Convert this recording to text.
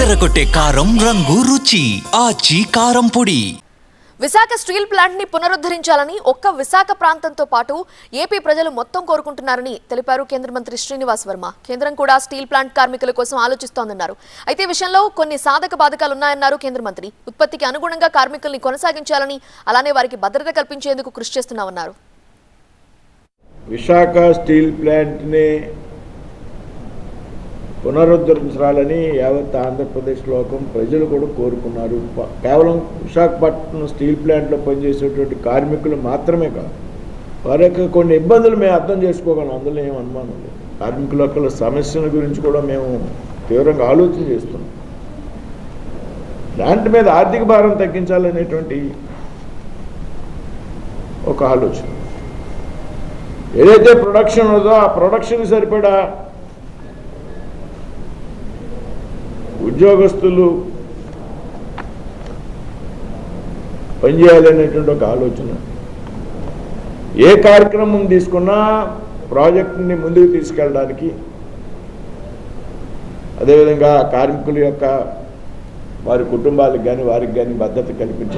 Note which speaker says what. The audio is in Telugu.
Speaker 1: అదరగొట్టే కారం రంగు రుచి ఆచి కారం పొడి.
Speaker 2: విశాఖ స్టీల్ ప్లాంట్ ని పునరుద్ధరించాలని ఒక్క విశాఖ ప్రాంతంతో పాటు ఏపీ ప్రజలు మొత్తం కోరుకుంటున్నారని తెలిపారు కేంద్ర మంత్రి శ్రీనివాస్ వర్మ. కేంద్రం కూడా స్టీల్ ప్లాంట్ కార్మికుల కోసం ఆలోచిస్తోందన్నారు. అయితే ఈ విషయంలో కొన్ని సాధక బాధకాలు ఉన్నాయన్నారు కేంద్ర మంత్రి. ఉత్పత్తికి అనుగుణంగా కార్మికుల్ని కొనసాగించాలని, అలానే వారికి భద్రత కల్పించేందుకు కృషి చేస్తున్నామన్నారు.
Speaker 3: విశాఖ స్టీల్ ప్లాంట్ని పునరుద్ధరించాలని యావత్ ఆంధ్రప్రదేశ్ లోకం ప్రజలు కూడా కోరుకున్నారు. కేవలం విశాఖపట్నం స్టీల్ ప్లాంట్లో పనిచేసేటువంటి కార్మికులు మాత్రమే కాదు, వారి యొక్క కొన్ని ఇబ్బందులు మేము అర్థం చేసుకోగలం, అందులో ఏం అనుమానం లేదు. కార్మికుల యొక్క సమస్యల గురించి కూడా మేము తీవ్రంగా ఆలోచన చేస్తున్నాం. ప్లాంట్ మీద ఆర్థిక భారం తగ్గించాలనేటువంటి ఒక ఆలోచన. ఏదైతే ప్రొడక్షన్ ఉందో ఆ ప్రొడక్షన్ సరిపడా ఉద్యోగస్తులు పనిచేయాలనేటువంటి ఒక ఆలోచన. ఏ కార్యక్రమం తీసుకున్నా ప్రాజెక్టుని ముందుకు తీసుకెళ్ళడానికి, అదేవిధంగా కార్మికుల యొక్క వారి కుటుంబాలకు కానీ వారికి కానీ భద్రత కల్పించడానికి